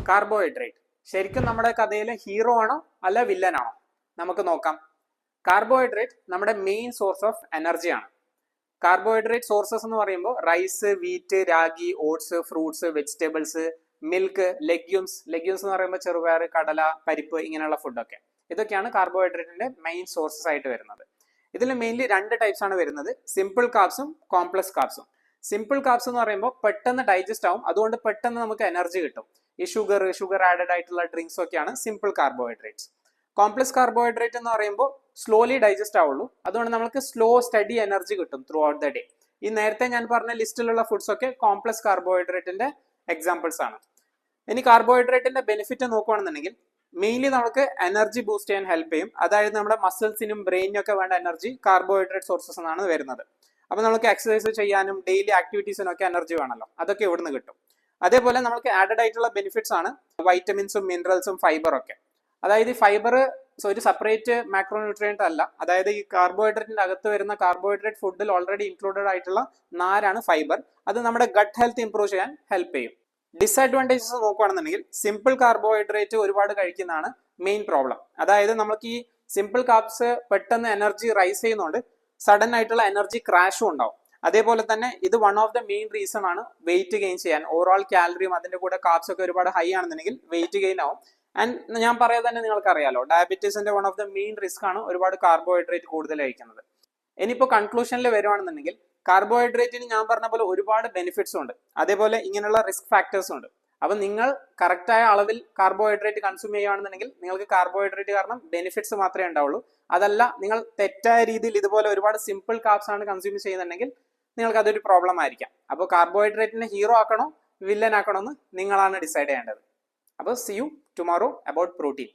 Carbohydrate ശരിക്കും നമ്മുടെ കഥയിലെ ഹീറോ ആണോ അല്ല വില്ലൻ ആണോ? നമുക്ക് നോക്കാം. കാർബോഹൈഡ്രേറ്റ് നമ്മുടെ മെയിൻ സോഴ്സ് ഓഫ് എനർജി ആണ്. കാർബോഹൈഡ്രേറ്റ് സോഴ്സസ് എന്ന് പറയുമ്പോൾ rice, wheat, ragi, oats, fruits, vegetables, milk, legumes എന്ന് പറയുമ്പോൾ ചെറുപയർ, കടല, പരിപ്പ്, ഇങ്ങനെയുള്ള ഫുഡൊക്കെ. ഇതൊക്കെയാണ് കാർബോഹൈഡ്രേറ്റിന്റെ മെയിൻ സോഴ്സസ് ആയിട്ട് വരുന്നത്. ഇതിൽ മെയിൻലി രണ്ട് ടൈപ്സ് ആണ് വരുന്നത്: സിമ്പിൾ കാർബ്സും കോംപ്ലക്സ് കാർബ്സും. സിമ്പിൾ കാർബ്സ് എന്ന് പറയുമ്പോൾ പെട്ടെന്ന് ഡൈജസ്റ്റ് ആവും, അതുകൊണ്ട് പെട്ടെന്ന് നമുക്ക് എനർജി കിട്ടും. ഈ ഷുഗർ ആഡഡ് ആയിട്ടുള്ള ഡ്രിങ്ക്സ് ഒക്കെയാണ് സിമ്പിൾ കാർബോഹൈഡ്രേറ്റ്സ്. കോംപ്ലക്സ് കാർബോഹൈഡ്രേറ്റ് എന്ന് പറയുമ്പോൾ സ്ലോലി ഡൈജസ്റ്റ് ആവുള്ളൂ, അതുകൊണ്ട് നമുക്ക് സ്ലോ സ്റ്റഡി എനർജി കിട്ടും ത്രൂ ഔട്ട് ദ ഡേ. ഈ നേരത്തെ ഞാൻ പറഞ്ഞ ലിസ്റ്റിലുള്ള ഫുഡ്സ് ഒക്കെ കോംപ്ലക്സ് കാർബോഹൈഡ്രേറ്റിന്റെ എക്സാമ്പിൾസ് ആണ്. ഇനി കാർബോഹൈഡ്രേറ്റിന്റെ ബെനിഫിറ്റ് നോക്കുകയാണെന്നുണ്ടെങ്കിൽ മെയിൻലി നമുക്ക് എനർജി ബൂസ്റ്റ് ചെയ്യാൻ ഹെൽപ്പ് ചെയ്യും. അതായത് നമ്മുടെ മസിൽസിനും ബ്രെയിനിനും ഒക്കെ വേണ്ട എനർജി കാർബോഹൈഡ്രേറ്റ് സോഴ്സസ് എന്നാണ് വരുന്നത്. അപ്പൊ നമുക്ക് എക്സസൈസ് ചെയ്യാനും ഡെയിലി ആക്ടിവിറ്റീസിനും ഒക്കെ എനർജി വേണമല്ലോ, അതൊക്കെ ഇവിടുന്ന് കിട്ടും. അതേപോലെ നമുക്ക് ആഡഡ് ആയിട്ടുള്ള ബെനിഫിറ്റ്സ് ആണ് വൈറ്റമിൻസും മിനറൽസും ഫൈബറും ഒക്കെ. അതായത് ഈ ഫൈബർ ഒരു സെപ്പറേറ്റ് മാക്രോന്യൂട്രിയന്റ് അല്ല. അതായത് ഈ കാർബോഹൈഡ്രേറ്റിന്റെ അകത്ത് വരുന്ന കാർബോഹൈഡ്രേറ്റ് ഫുഡിൽ ഓൾറെഡി ഇൻക്ലൂഡഡ് ആയിട്ടുള്ള നാരാണ് ഫൈബർ. അത് നമ്മുടെ ഗട്ട് ഹെൽത്ത് ഇംപ്രൂവ് ചെയ്യാൻ ഹെൽപ്പ് ചെയ്യും. ഡിസഡ്വാൻറ്റേജസ് നോക്കുകയാണെന്നുണ്ടെങ്കിൽ സിമ്പിൾ കാർബോഹൈഡ്രേറ്റ് ഒരുപാട് കഴിക്കുന്നതാണ് മെയിൻ പ്രോബ്ലം. അതായത് നമുക്ക് ഈ സിമ്പിൾ കാർബ്സ് പെട്ടെന്ന് എനർജി റൈസ് ചെയ്യുന്നതുകൊണ്ട് സഡൻ ആയിട്ടുള്ള എനർജി ക്രാഷും ഉണ്ടാവും. അതേപോലെ തന്നെ ഇത് one of the main reason ആണ് വെയിറ്റ് ഗെയിൻ ചെയ്യാൻ. ഓവറോൾ കാലറിയും അതിന്റെ കൂടെ കാർബ്സ് ഒക്കെ ഒരുപാട് ഹൈ ആണെന്നുണ്ടെങ്കിൽ വെയിറ്റ് ഗെയിൻ ആവും. ആൻഡ് ഞാൻ പറയാതെ തന്നെ നിങ്ങൾക്ക് അറിയാലോ, ഡയബറ്റീസിന്റെ one of the main risk ആണ് ഒരുപാട് കാർബോഹൈഡ്രേറ്റ് കൂടുതൽ കഴിക്കുന്നത്. ഇനിയിപ്പോൾ കൺക്ലൂഷനിൽ വരുവാണെന്നുണ്ടെങ്കിൽ കാർബോഹൈഡ്രേറ്റിന് ഞാൻ പറഞ്ഞ പോലെ ഒരുപാട് ബെനിഫിറ്റ്സ് ഉണ്ട്, അതേപോലെ ഇങ്ങനെയുള്ള റിസ്ക് ഫാക്ടേഴ്സും ഉണ്ട്. അപ്പൊ നിങ്ങൾ കറക്റ്റായ അളവിൽ കാർബോഹൈഡ്രേറ്റ് കൺസ്യൂം ചെയ്യുകയാണെന്നുണ്ടെങ്കിൽ നിങ്ങൾക്ക് കാർബോഹൈഡ്രേറ്റ് കാരണം ബെനിഫിറ്റ്സ് മാത്രമേ ഉണ്ടാവുള്ളൂ. അതല്ല നിങ്ങൾ തെറ്റായ രീതിയിൽ ഇതുപോലെ ഒരുപാട് സിമ്പിൾ കാർബ്സ് ആണ് കൺസ്യൂം ചെയ്യുന്നുണ്ടെങ്കിൽ നിങ്ങൾക്ക് അതൊരു പ്രോബ്ലം ആയിരിക്കാം. അപ്പോൾ കാർബോഹൈഡ്രേറ്റിനെ ഹീറോ ആക്കണോ വില്ലൻ ആക്കണോ എന്ന് നിങ്ങളാണ് ഡിസൈഡ് ചെയ്യേണ്ടത്. അപ്പോൾ C you tomorrow about protein.